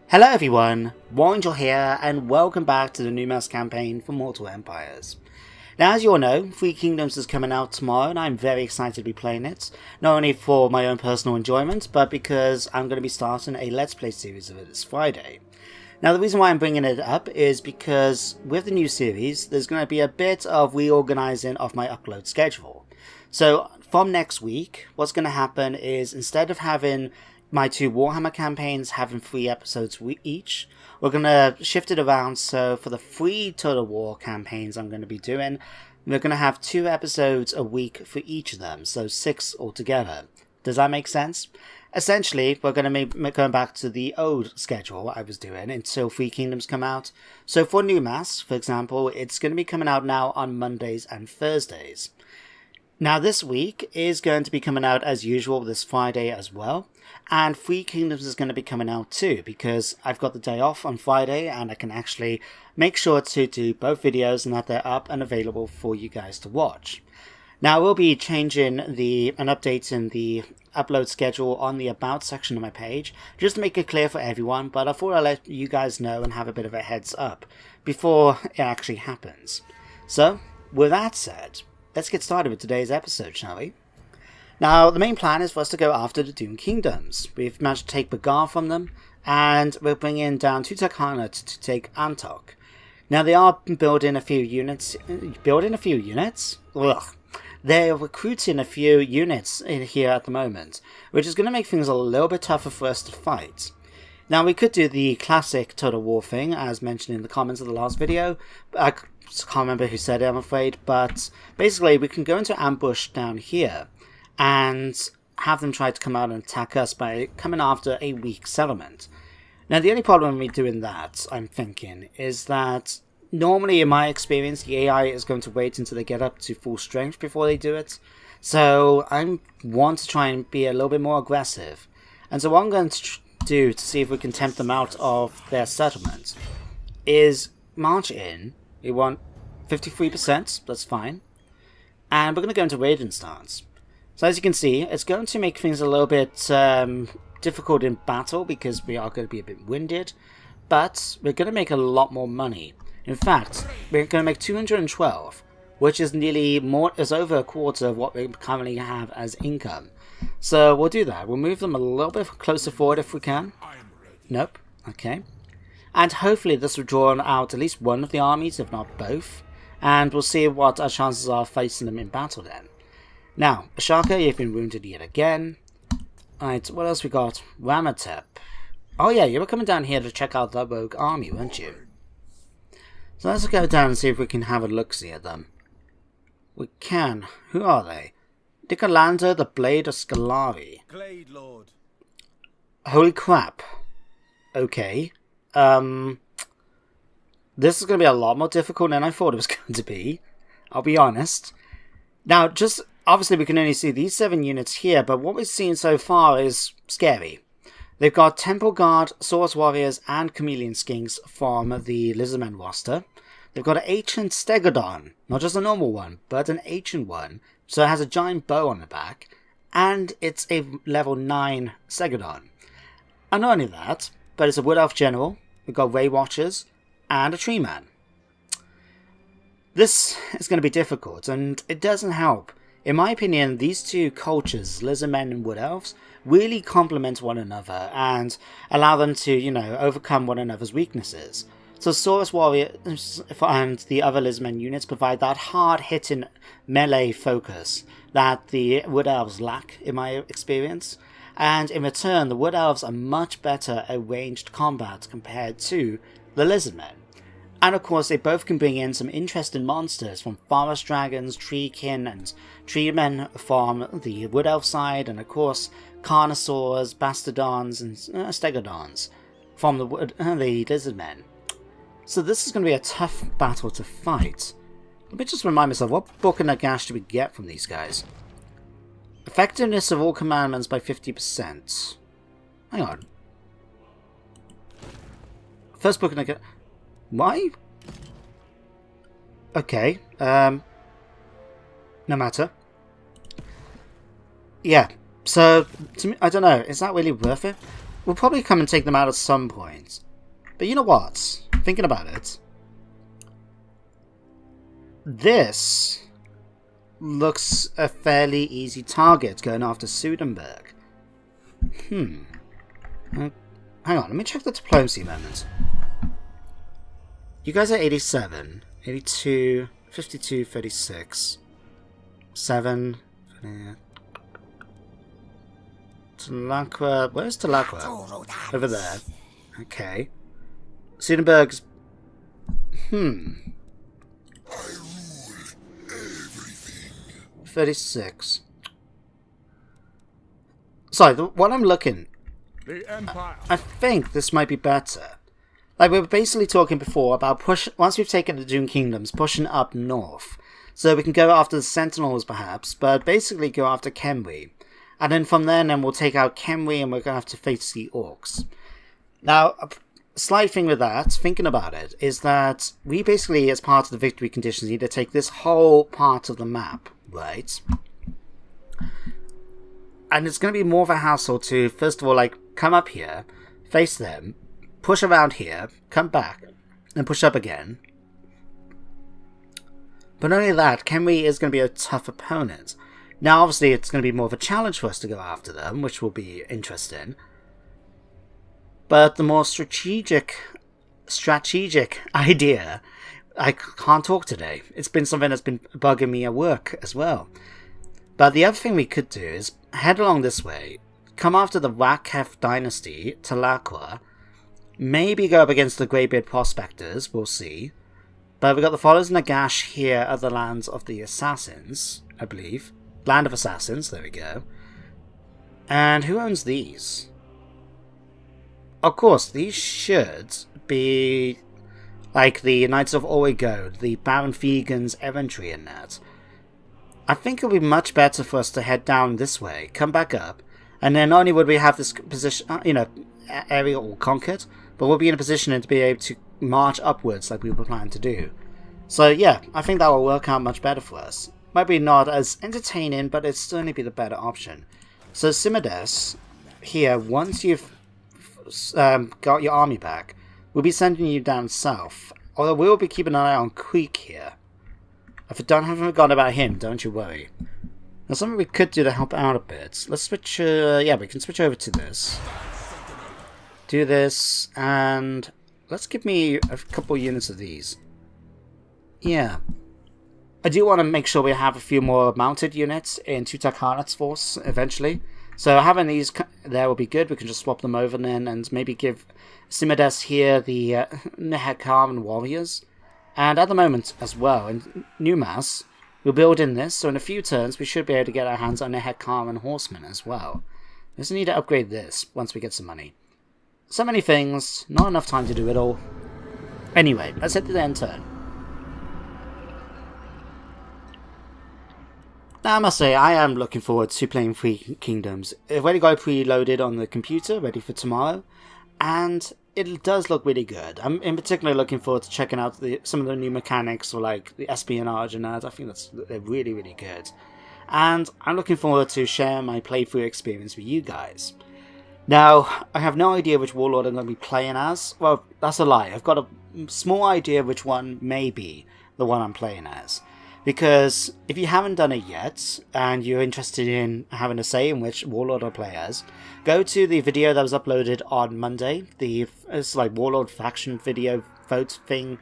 Hello everyone, Warangel here, and welcome back to the Numas campaign for Mortal Empires. Now, as you all know, Three Kingdoms is coming out tomorrow, and I'm very excited to be playing it, not only for my own personal enjoyment, but because I'm going to be starting a Let's Play series of it this Friday. Now, the reason why I'm bringing it up is because with the new series, there's going to be a bit of reorganizing of my upload schedule. So, from next week, what's going to happen is, instead of having my two Warhammer campaigns having 3 episodes each, we're going to shift it around. So for the 3 Total War campaigns I'm going to be doing, we're going to have 2 episodes a week for each of them, so 6 altogether. Does that make sense? Essentially, we're going to be going back to the old schedule I was doing until Three Kingdoms come out. So for Numas, for example, it's going to be coming out now on Mondays and Thursdays. Now this week is going to be coming out as usual this Friday as well. And Three Kingdoms is going to be coming out too, because I've got the day off on Friday and I can actually make sure to do both videos and that they're up and available for you guys to watch. Now, I will be changing and updating the upload schedule on the About section of my page, just to make it clear for everyone, but I thought I'd let you guys know and have a bit of a heads up before it actually happens. So, with that said, let's get started with today's episode, shall we? Now, the main plan is for us to go after the Doomed Kingdoms. We've managed to take Bagar from them, and we're bringing down Tutankhanut to take Antok. Now, they are building a few units. Ugh. They're recruiting a few units in here at the moment, which is going to make things a little bit tougher for us to fight. Now, we could do the classic Total War thing, as mentioned in the comments of the last video. I can't remember who said it, I'm afraid, but basically we can go into ambush down here and have them try to come out and attack us by coming after a weak settlement. Now, the only problem with me doing that, I'm thinking, is that normally in my experience the AI is going to wait until they get up to full strength before they do it. So I want to try and be a little bit more aggressive. And so what I'm going to do to see if we can tempt them out of their settlement is march in. We want 53%, that's fine. And we're going to go into raiding stance. So as you can see, it's going to make things a little bit difficult in battle because we are going to be a bit winded, but we're going to make a lot more money. In fact, we're going to make 212, which is over a quarter of what we currently have as income. So we'll do that. We'll move them a little bit closer forward if we can. Nope. Okay. And hopefully this will draw out at least one of the armies, if not both. And we'll see what our chances are facing them in battle then. Now, Ashaka, you've been wounded yet again. Alright, what else we got? Ramatep. Oh yeah, you were coming down here to check out the rogue army, weren't you? So let's go down and see if we can have a look-see at them. We can. Who are they? Dicolander, the Blade of Scalari. Glade Lord. Holy crap. Okay. This is going to be a lot more difficult than I thought it was going to be. I'll be honest. Now, obviously we can only see these 7 units here, but what we've seen so far is scary. They've got Temple Guard, Source Warriors, and Chameleon Skinks from the Lizardmen roster. They've got an Ancient Stegodon, not just a normal one, but an ancient one, so it has a giant bow on the back, and it's a level 9 Stegodon. And not only that, but it's a Wood Elf General, we've got Ray Watchers, and a Tree Man. This is going to be difficult, and it doesn't help. In my opinion, these two cultures, Lizardmen and Wood Elves, really complement one another and allow them to, overcome one another's weaknesses. So Saurus Warriors and the other Lizardmen units provide that hard-hitting melee focus that the Wood Elves lack, in my experience. And in return, the Wood Elves are much better at ranged combat compared to the Lizardmen. And of course, they both can bring in some interesting monsters from Forest Dragons, Treekin, and Treemen from the Wood Elf side, and of course, Carnosaurs, Bastardons, and Stegodons from the Lizardmen. So this is going to be a tough battle to fight. Let me just remind myself, what Book of Nagash do we get from these guys? Effectiveness of all commandments by 50%. Hang on. First Book of Nagash. Why? Okay. No matter. Yeah. So, to me, I don't know. Is that really worth it? we'll probably come and take them out at some point. But you know what? Thinking about it, this looks a fairly easy target going after Sudenburg. Hang on, let me check the diplomacy moment. You guys are 87, 82, 52, 36, 7. Talaqua. Where's Talaqua? Over there. Okay. Sudenburg's. 36. Sorry, what I'm looking. The Empire. I think this might be better. Like, we were basically talking before about once we've taken the Dune Kingdoms, pushing up north. So we can go after the Sentinels perhaps, but basically go after Kenwi. And then from there, we'll take out Kenwi and we're going to have to face the Orcs. Now, a slight thing with that, thinking about it, is that we basically, as part of the victory conditions, need to take this whole part of the map, right? And it's going to be more of a hassle to, first of all, like, come up here, face them, push around here, come back, and push up again. But not only that, Kenwi is going to be a tough opponent. Now, obviously, it's going to be more of a challenge for us to go after them, which will be interesting. But the more strategic idea, I can't talk today. It's been something that's been bugging me at work as well. But the other thing we could do is head along this way, come after the Wakef dynasty, Talaqua, maybe go up against the Greybeard Prospectors, we'll see. But we've got the Followers Nagash here at the lands of the Assassins, I believe. Land of Assassins, there we go. And who owns these? Of course, these should be like the Knights of Origode, the Baron Fegan's Errantry in that. I think it would be much better for us to head down this way, come back up, and then not only would we have this position, area all conquered, but we'll be in a position to be able to march upwards like we were planning to do. So yeah, I think that will work out much better for us. Might be not as entertaining, but it'd certainly be the better option. So Simides, here, once you've got your army back, we'll be sending you down south. Although we'll be keeping an eye on Creek here. If I haven't forgotten about him, don't you worry. Now something we could do to help out a bit. Let's switch, yeah, we can switch over to this. Do this, and let's give me a couple units of these. Yeah. I do want to make sure we have a few more mounted units in Tutankhanut's force eventually. So having these there will be good. We can just swap them over then and maybe give Simides here the Nehekharan warriors. And at the moment as well, in Numas, we'll build in this. So in a few turns, we should be able to get our hands on Nehekharan horsemen as well. We just need to upgrade this once we get some money. So many things, not enough time to do it all. Anyway, let's hit the end turn. Now I must say, I am looking forward to playing Three Kingdoms. I've already got it preloaded on the computer, ready for tomorrow, and it does look really good. I'm in particular looking forward to checking out some of the new mechanics, or like the espionage and that. I think they're really, really good. And I'm looking forward to sharing my playthrough experience with you guys. Now, I have no idea which warlord I'm going to be playing as. Well, that's a lie. I've got a small idea which one may be the one I'm playing as. Because if you haven't done it yet, and you're interested in having a say in which warlord I play as, go to the video that was uploaded on Monday, it's like warlord faction video vote thing,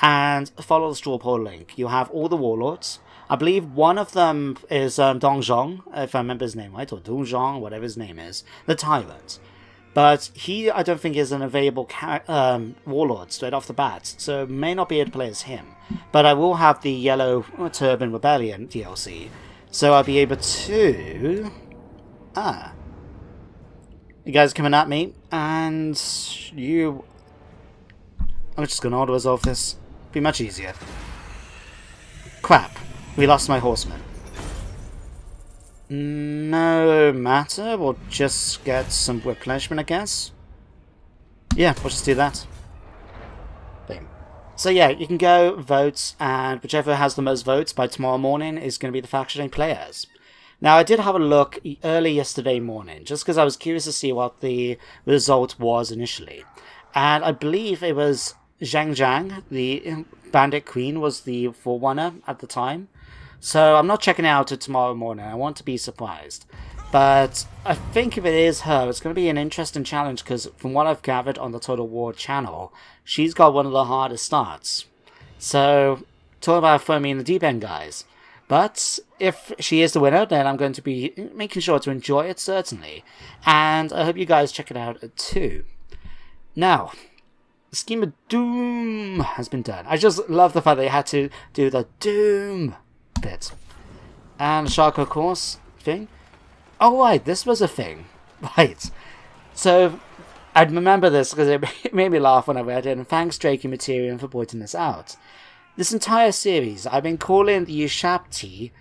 and follow the straw poll link. You'll have all the warlords. I believe one of them is Dong Zhong, if I remember his name right, or Dong Zhong, whatever his name is, the Tyrant. But he, I don't think, is an available warlord straight off the bat, so may not be able to play as him. But I will have the Yellow Turban Rebellion DLC, so I'll be able to... You guys are coming at me, and you... I'm just going to auto-resolve this. Be much easier. Crap. We lost my horseman. No matter, we'll just get some replenishment, I guess. Yeah, we'll just do that. Boom. So yeah, you can go vote, and whichever has the most votes by tomorrow morning is going to be the faction I play as. Now, I did have a look early yesterday morning, just because I was curious to see what the result was initially. And I believe it was Zhang Zhang, the Bandit Queen, was the forerunner at the time. So I'm not checking it out till tomorrow morning. I want to be surprised. But I think if it is her, it's going to be an interesting challenge, because from what I've gathered on the Total War channel, she's got one of the hardest starts. So, talk about throwing me in the deep end, guys. But if she is the winner, then I'm going to be making sure to enjoy it, certainly. And I hope you guys check it out too. Now, the Scheme of Doom has been done. I just love the fact that they had to do the Doom bit. And the Shark, of course, thing. Oh, right, this was a thing. Right. So, I remember this because it made me laugh when I read it, and thanks Drake and Material for pointing this out. This entire series, I've been calling the Ushabati.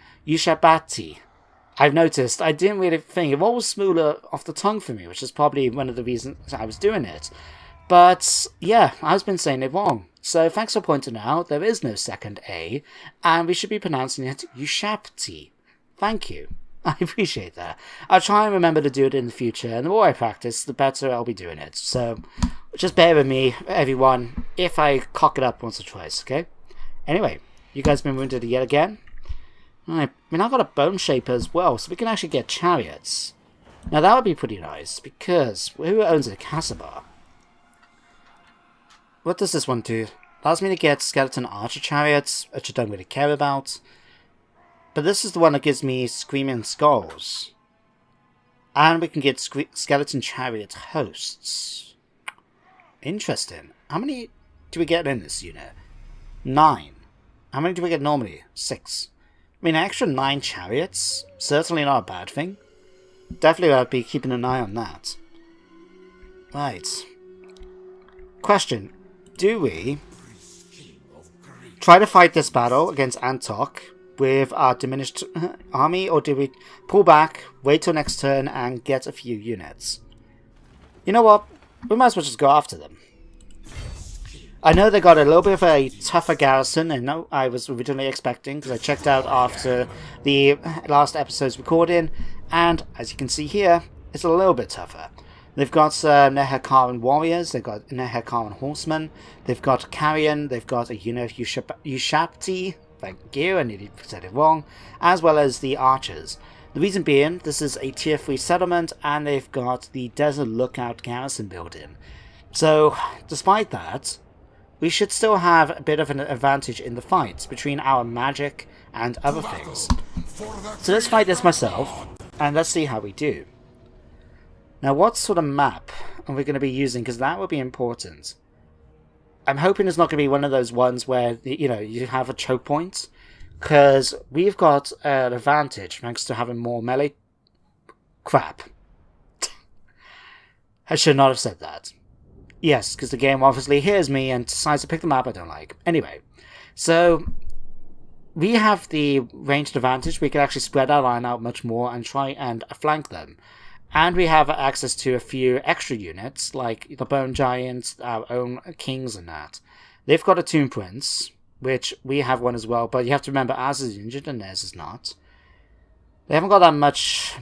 I've noticed, I didn't really think, it was smoother off the tongue for me, which is probably one of the reasons I was doing it. But, yeah, I've been saying it wrong. So, thanks for pointing out, there is no second A, and we should be pronouncing it Ushabti. Thank you. I appreciate that. I'll try and remember to do it in the future, and the more I practice, the better I'll be doing it. So, just bear with me, everyone, if I cock it up once or twice, okay? Anyway, you guys been wounded yet again? I mean, I've got a bone shaper as well, so we can actually get chariots. Now, that would be pretty nice, because who owns a Kasaba? What does this one do? Allows me to get skeleton archer chariots, which I don't really care about. But this is the one that gives me screaming skulls. And we can get skeleton chariot hosts. Interesting. How many do we get in this unit? 9. How many do we get normally? 6. I mean, an extra 9 chariots? Certainly not a bad thing. Definitely I'd be keeping an eye on that. Right. Question. Do we try to fight this battle against Antok with our diminished army, or do we pull back, wait till next turn, and get a few units? You know what? We might as well just go after them. I know they got a little bit of a tougher garrison than I was originally expecting, because I checked out after the last episode's recording, and as you can see here, it's a little bit tougher. They've got Neherkaran warriors, they've got Neherkaran horsemen, they've got Carrion, they've got a unit of Ushabti, thank you, I nearly said it wrong, as well as the archers. The reason being, this is a tier 3 settlement, and they've got the Desert Lookout garrison building. So, despite that, we should still have a bit of an advantage in the fights between our magic and other things. So let's fight this myself, and let's see how we do. Now, what sort of map are we going to be using? Because that would be important. I'm hoping it's not going to be one of those ones where, you know, you have a choke point. Because we've got an advantage thanks to having more melee. Crap. I should not have said that. Yes, because the game obviously hears me and decides to pick the map I don't like. Anyway, so we have the ranged advantage. We can actually spread our line out much more and try and flank them. And we have access to a few extra units, like the Bone Giants, our own Kings and that. They've got a Tomb Prince, which we have one as well, but you have to remember ours is injured and theirs is not. They haven't got that much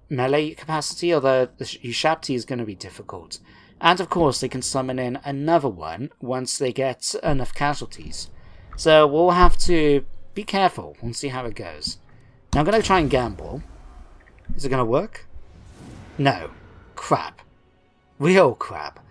melee capacity, although the Ushabti is going to be difficult. And of course they can summon in another one once they get enough casualties. So we'll have to be careful and see how it goes. Now I'm going to try and gamble. Is it going to work? No. Crap. Real crap.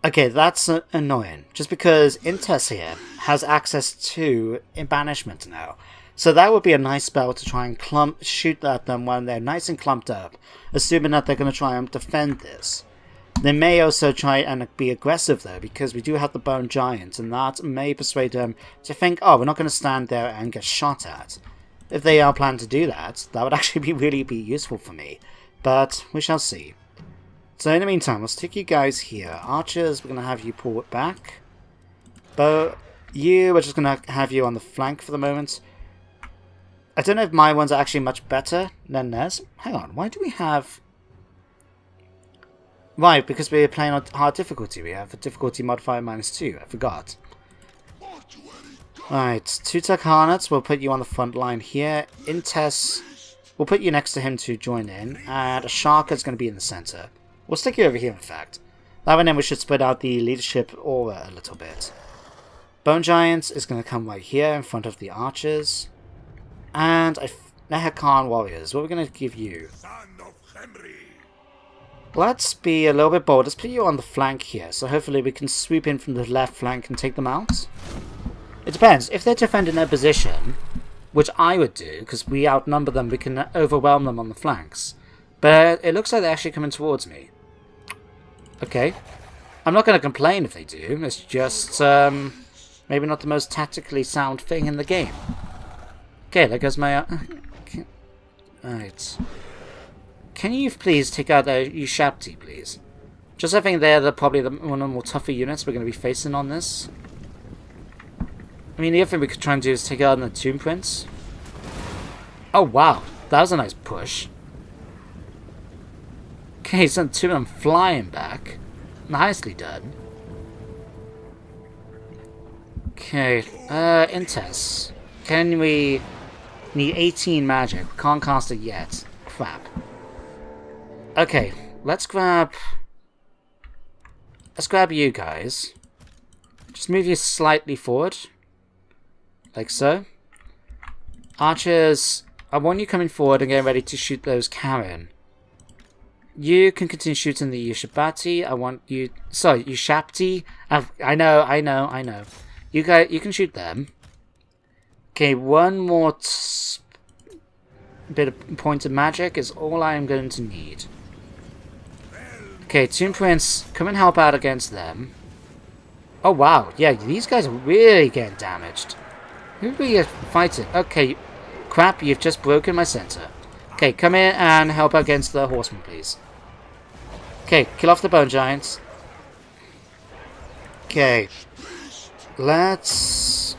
Okay, that's annoying. Just because Intes here has access to banishment now. So that would be a nice spell to try and shoot at them when they're nice and clumped up, assuming that they're going to try and defend this. They may also try and be aggressive though, because we do have the Bone Giant, and that may persuade them to think, oh, we're not going to stand there and get shot at. If they are planning to do that, that would actually really be useful for me. But we shall see. So in the meantime, let's take you guys here. Archers, we're going to have you pull it back. But we're just going to have you on the flank for the moment. I don't know if my ones are actually much better than theirs. Hang on, why do we have... Right, because we're playing on hard difficulty. We have a difficulty modifier -2. I forgot. Right, Tutankhanut, we'll put you on the front line here. Intes, We'll put you next to him to join in, and a Shark is going to be in the center. We'll stick you over here, in fact. That way then we should spread out the leadership aura a little bit. Bone Giant is going to come right here in front of the archers. And Nehakan Warriors, what are we going to give you? Let's be a little bit bold. Let's put you on the flank here, so hopefully we can sweep in from the left flank and take them out. It depends. If they're defending their position, which I would do, because we outnumber them, we can overwhelm them on the flanks. But it looks like they're actually coming towards me. Okay. I'm not going to complain if they do. It's just maybe not the most tactically sound thing in the game. Okay, there goes my... Alright. Can you please take out the Ushapti, please? Just I think they're probably one of the more tougher units we're going to be facing on this. I mean, the other thing we could try and do is take out the Tomb Prince. Oh, wow. That was a nice push. Okay, so two of them flying back. Nicely done. Okay, Intes. Can we... Need 18 magic. We can't cast it yet. Crap. Okay, let's grab you guys. Just move you slightly forward. Like so. Archers, I want you coming forward and getting ready to shoot those Karen. You can continue shooting the Ushabati. I want you... Sorry, Ushapti. I know. You can shoot them. Okay, one more bit of point of magic is all I am going to need. Okay, Tomb Prince, come and help out against them. Oh wow, yeah, these guys are really getting damaged. Who are we fighting? Okay, crap, you've just broken my center. Okay, come in and help out against the horsemen, please. Okay, kill off the Bone Giants. Okay, let's...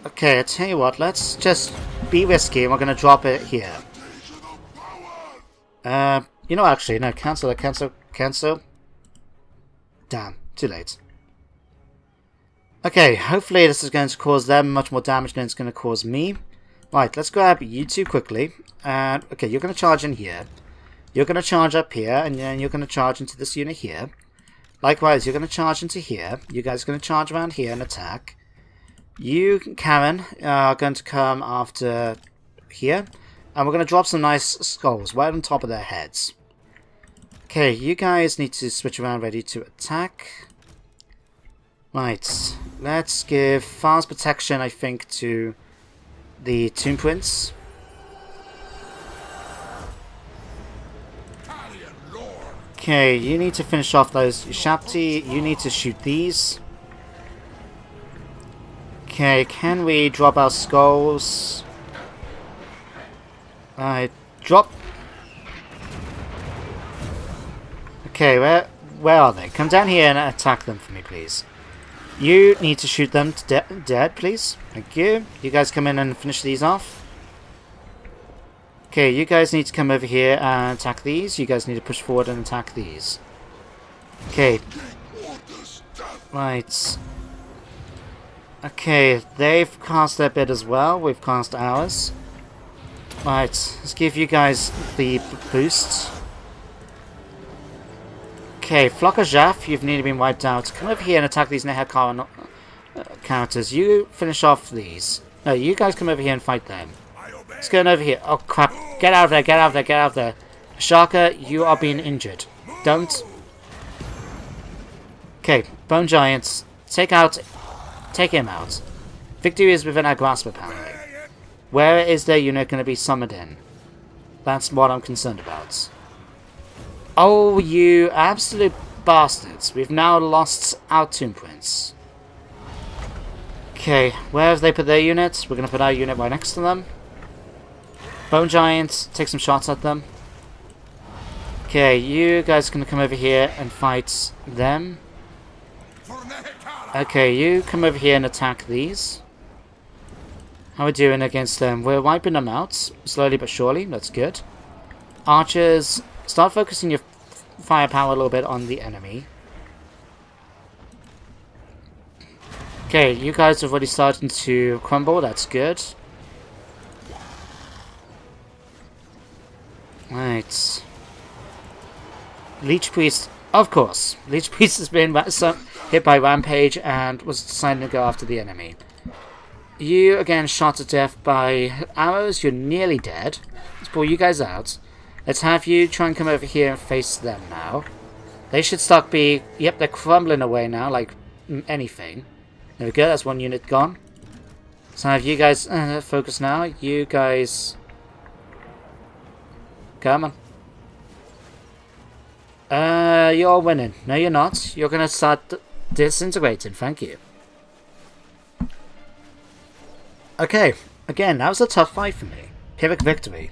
Okay, I tell you what, let's just be risky and we're going to drop it here. You know, actually, no, cancel. Damn, too late. Okay, hopefully this is going to cause them much more damage than it's going to cause me. Right, let's grab you two quickly. And okay, you're going to charge in here. You're going to charge up here, and then you're going to charge into this unit here. Likewise, you're going to charge into here. You guys are going to charge around here and attack. You, Karen, are going to come after here. And we're going to drop some nice skulls right on top of their heads. Okay, you guys need to switch around ready to attack. Right, let's give fast protection, I think, to the Tomb Prince. Okay, you need to finish off those Shapti. You need to shoot these. Okay, can we drop our skulls? Drop. Okay, where are they? Come down here and attack them for me, please. You need to shoot them to dead, please. Thank you. You guys come in and finish these off. Okay, you guys need to come over here and attack these. You guys need to push forward and attack these. Okay. Right. Okay, they've cast their bit as well. We've cast ours. Right, let's give you guys the boost. Okay, Flock of Jaff, you've nearly been wiped out. Come over here and attack these Nehakar characters. You finish off these. No, you guys come over here and fight them. Let's go over here. Oh crap, get out of there, get out of there, get out of there. Shaka, you are being injured. Don't. Okay, Bone Giants, take him out. Victory is within our grasp, apparently. Where is their unit going to be summoned in? That's what I'm concerned about. Oh, you absolute bastards. We've now lost our Tomb Prince. Okay, where have they put their units? We're going to put our unit right next to them. Bone Giants, take some shots at them. Okay, you guys are going to come over here and fight them. Okay, you come over here and attack these. How are we doing against them? We're wiping them out, slowly but surely. That's good. Archers, start focusing your firepower a little bit on the enemy. Okay, you guys have already started to crumble. That's good. Right. Leech Priest, of course. Leech Priest has been hit by Rampage and was deciding to go after the enemy. You, again, shot to death by arrows. You're nearly dead. Let's pull you guys out. Let's have you try and come over here and face them now. They should start be... Yep, they're crumbling away now like anything. There we go, that's one unit gone. So have you guys focus now. You guys... Come on. You're winning. No, you're not. You're going to start disintegrating. Thank you. Okay. Again, that was a tough fight for me. Pyrrhic victory.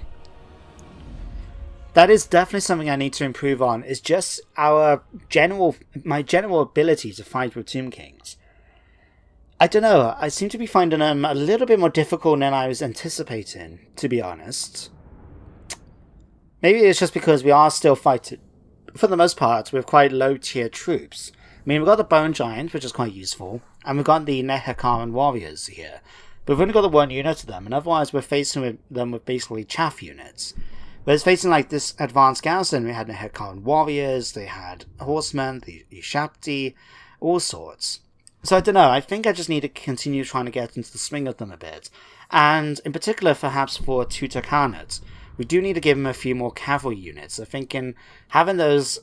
That is definitely something I need to improve on. Is just my general ability to fight with Tomb Kings. I don't know. I seem to be finding them a little bit more difficult than I was anticipating, to be honest. Maybe it's just because we are still fighting, for the most part, with quite low-tier troops. I mean, we've got the Bone Giant, which is quite useful, and we've got the Nehekaran Warriors here. But we've only got the one unit of them, and otherwise we're facing them with basically chaff units. Whereas facing like this advanced garrison, we had Nehekaran Warriors, they had Horsemen, the Shapti, all sorts. So I don't know, I think I just need to continue trying to get into the swing of them a bit. And in particular, perhaps for Tutankhanut, we do need to give him a few more cavalry units. I'm thinking having those,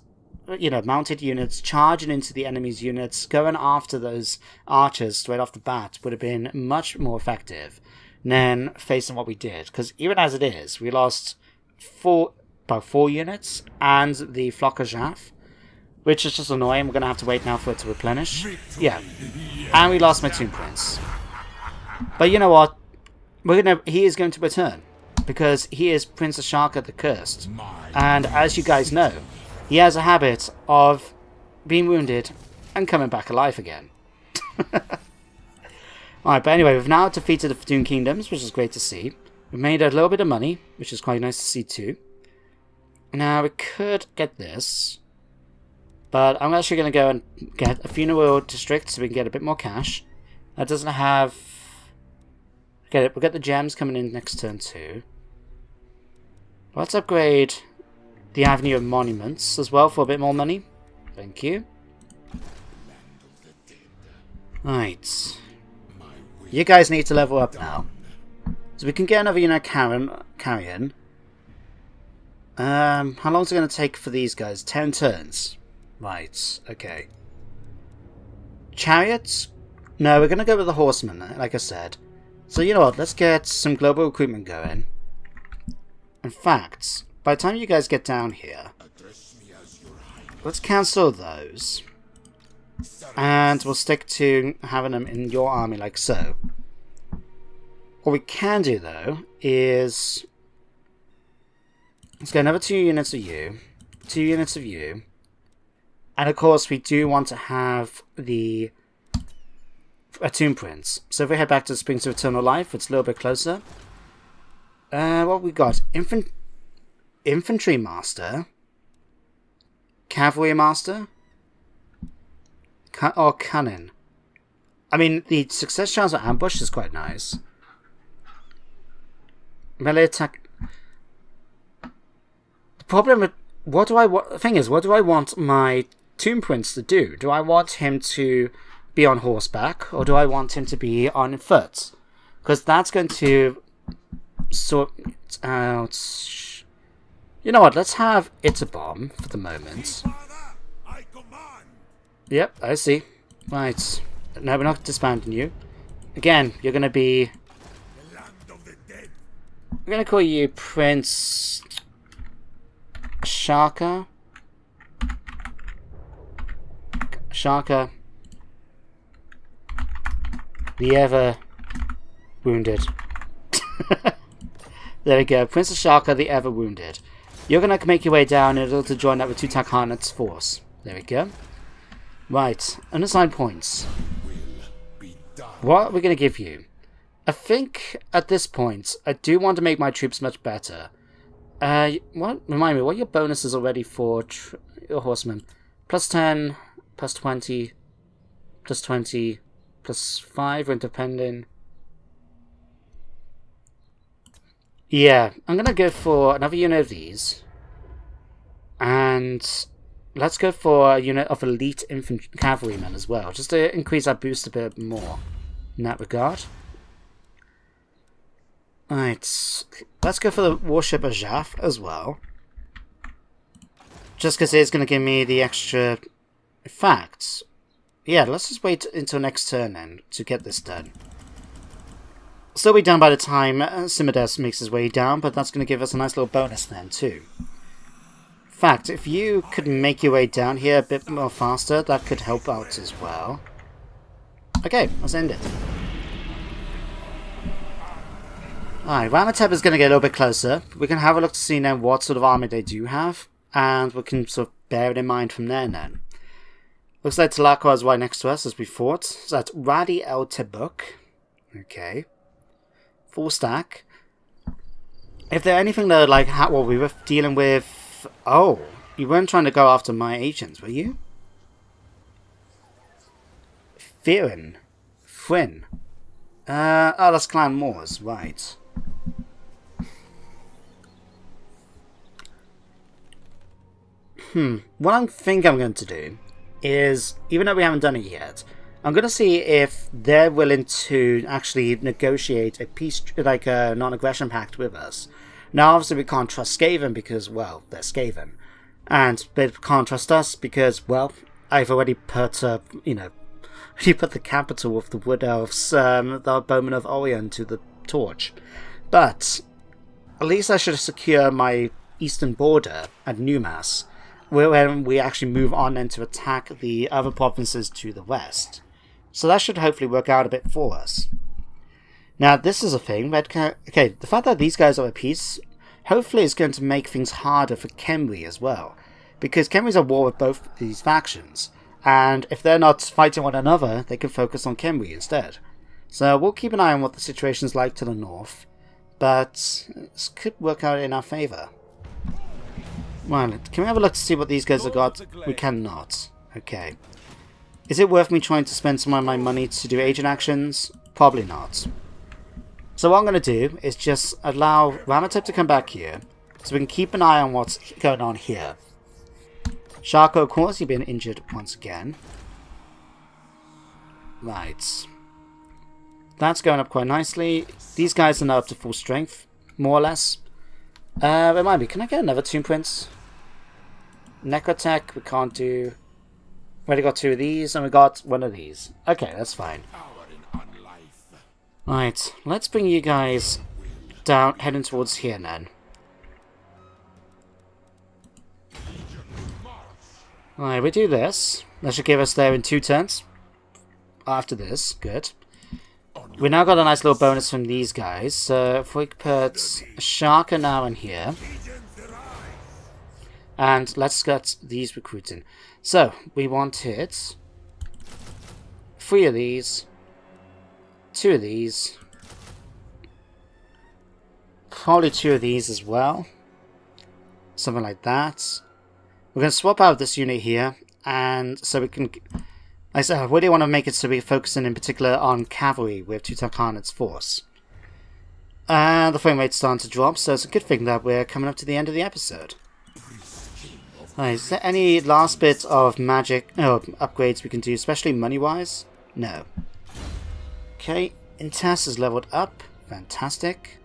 mounted units charging into the enemy's units, going after those archers straight off the bat would have been much more effective than facing what we did. Because even as it is, we lost about 4 units and the Flocker Jaff, which is just annoying. We're going to have to wait now for it to replenish. Yeah. And we lost my Tomb Prince. But you know what? He is going to return. Because he is Prince Ashaka the Cursed. And as you guys know, he has a habit of being wounded and coming back alive again. Alright, but anyway, we've now defeated the Dune Kingdoms, which is great to see. We've made a little bit of money, which is quite nice to see too. Now, we could get this. But I'm actually going to go and get a funeral district so we can get a bit more cash. That doesn't have... We'll get the gems coming in next turn too. Let's upgrade the Avenue of Monuments as well for a bit more money. Thank you. Right. You guys need to level up now. So we can get another unit carrion. How long is it going to take for these guys? 10 turns. Right, okay. Chariots? No, we're going to go with the horsemen, like I said. So you know what, let's get some global recruitment going. In fact, by the time you guys get down here, let's cancel those. And we'll stick to having them in your army like so. What we can do though is... Let's get another 2 units of you. 2 units of you. And of course we do want to have a Tomb Prince. So if we head back to the Springs of Eternal Life, it's a little bit closer. What we got? Infantry Master. Cavalry Master. Or Cunning. I mean, the success chance of ambush is quite nice. Melee attack. The problem with... The thing is, what do I want my Tomb Prince to do? Do I want him to be on horseback, or do I want him to be on foot? Because that's going to sort out... You know what, let's have Itterbomb for the moment. Yep, I see. Right. No, we're not disbanding you. Again, you're going to be... We're going to call you Prince... Shaka. The ever wounded. There we go. Prince Ashaka, the ever wounded. You're going to make your way down in order to join up with Tutankhanut's force. There we go. Right. Unassigned points. What are we going to give you? I think at this point, I do want to make my troops much better. What? Remind me, what are your bonuses already for your horsemen? Plus 10, plus 20, plus 20, plus 5 when depending. Yeah, I'm going to go for another unit of these. And let's go for a unit of elite infantry cavalrymen as well, just to increase our boost a bit more in that regard. Alright, let's go for the warship Ajaf as well. Just because it's going to give me the extra facts. Yeah, let's just wait until next turn then to get this done. Still be done by the time Simidas makes his way down, but that's going to give us a nice little bonus then too. In fact, if you could make your way down here a bit more faster, that could help out as well. Okay, let's end it. Alright, Ramatep is going to get a little bit closer. We can have a look to see now what sort of army they do have, and we can sort of bear it in mind from there then. Looks like Talakwa is right next to us as we fought. So that's Radi El Tebuk. Okay. Full stack. If there's anything that, like, what we were dealing with... Oh, you weren't trying to go after my agents, were you? Firin. Frin. Oh, that's Clan Moors, right. What I think I'm going to do is, even though we haven't done it yet, I'm going to see if they're willing to actually negotiate a peace, like a non-aggression pact with us. Now, obviously, we can't trust Skaven because, well, they're Skaven. And they can't trust us because, well, I've already put, you know, you put the capital of the Wood Elves, the Bowmen of Orion, to the torch. But at least I should secure my eastern border at Numas, when we actually move on then to attack the other provinces to the west. So that should hopefully work out a bit for us. Now, this is a thing. Okay, the fact that these guys are at peace, hopefully is going to make things harder for Khemri as well. Because Khemri's at war with both these factions. And if they're not fighting one another, they can focus on Khemri instead. So we'll keep an eye on what the situation's like to the north. But this could work out in our favour. Well, can we have a look to see what these guys have got? We cannot. Okay. Is it worth me trying to spend some of my money to do agent actions? Probably not. So what I'm going to do is just allow Ramatep to come back here, so we can keep an eye on what's going on here. Sharko, of course, he's been injured once again. Right. That's going up quite nicely. These guys are now up to full strength, more or less. Remind me, can I get another Tomb Prince? Necrotech, we can't do. We already got two of these, and we got one of these. Okay, that's fine. Right, let's bring you guys down, heading towards here then. Alright, we do this. That should give us there in 2 turns. After this, good. We now got a nice little bonus from these guys. So if we put Sharka now in here. And let's get these recruiting. So, we wanted 3 of these. 2 of these. Probably 2 of these as well. Something like that. We're going to swap out this unit here. And so we can... Like I said, I really want to make it so we're focusing in particular on cavalry with Tutankhanut's force. And the frame rate's starting to drop, so it's a good thing that we're coming up to the end of the episode. Right, is there any last bit of magic upgrades we can do, especially money-wise? No. Okay, Intas is leveled up. Fantastic.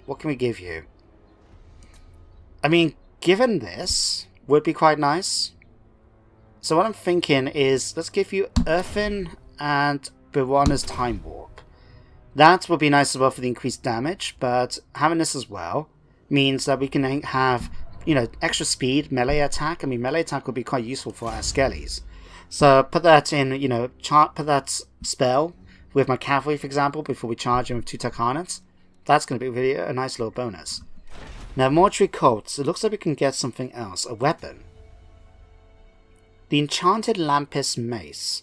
What can we give you? I mean, given this, would be quite nice. So what I'm thinking is, let's give you Earthen and Birana's Time Warp. That would be nice as well for the increased damage, but having this as well means that we can have, you know, extra speed, melee attack. I mean, melee attack would be quite useful for our skellies. So put that in, you know, put that spell with my cavalry, for example, before we charge him with Tutankhanut. That's going to be really a nice little bonus. Now, mortuary cults. It looks like we can get something else, a weapon. The Enchanted Lampist Mace.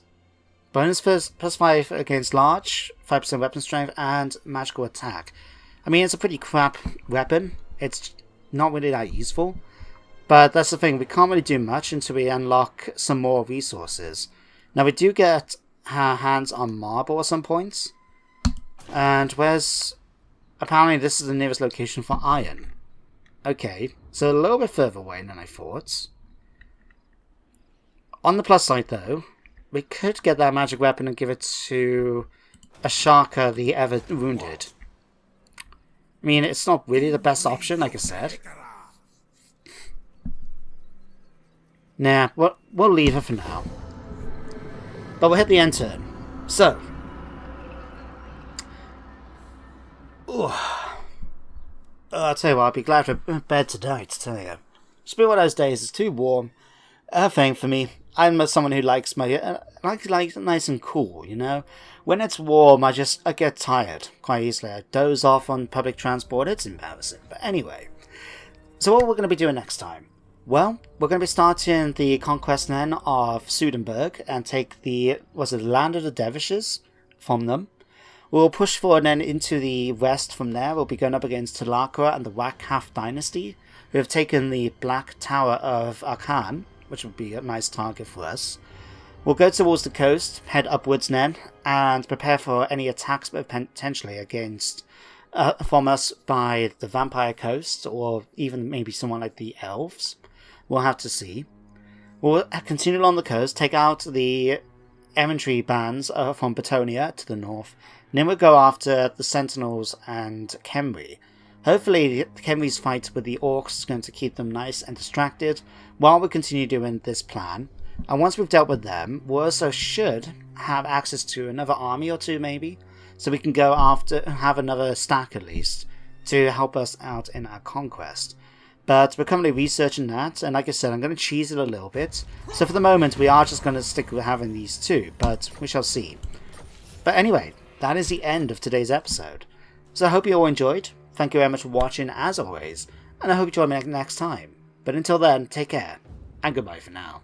Bonus +5 against large, 5% weapon strength, and magical attack. I mean, it's a pretty crap weapon. It's not really that useful. But that's the thing, we can't really do much until we unlock some more resources. Now, we do get our hands on marble at some points. And where's... Apparently, this is the nearest location for iron. Okay, so a little bit further away than I thought. On the plus side, though, we could get that magic weapon and give it to Ashaka the Ever Wounded. I mean, it's not really the best option, like I said. Nah, we'll leave her for now. But we'll hit the end turn. So. I'll tell you what, I'll be glad for bed tonight, to tell you. It's been one of those days, it's too warm. Thing for me. I'm someone who likes my like nice and cool, you know. When it's warm, I get tired quite easily. I doze off on public transport. It's embarrassing. But anyway, so what we're going to be doing next time? Well, we're going to be starting the conquest then of Sudenburg and take the land of the dervishes from them. We'll push forward then into the west from there. We'll be going up against Talakra and the Wakaf dynasty, who have taken the Black Tower of Arkan, which would be a nice target for us. We'll go towards the coast, head upwards then, and prepare for any attacks potentially against from us by the Vampire Coast, or even maybe someone like the Elves. We'll have to see. We'll continue along the coast, take out the infantry bands from Batonia to the north, and then we'll go after the Sentinels and Khemri. Hopefully, Khemri's fight with the Orcs is going to keep them nice and distracted while we continue doing this plan. And once we've dealt with them, we also should have access to another army or two, maybe, so we can go after, have another stack at least, to help us out in our conquest. But we're currently researching that, and like I said, I'm going to cheese it a little bit. So for the moment, we are just going to stick with having these two, but we shall see. But anyway, that is the end of today's episode. So I hope you all enjoyed. Thank you very much for watching, as always, and I hope you join me next time. But until then, take care, and goodbye for now.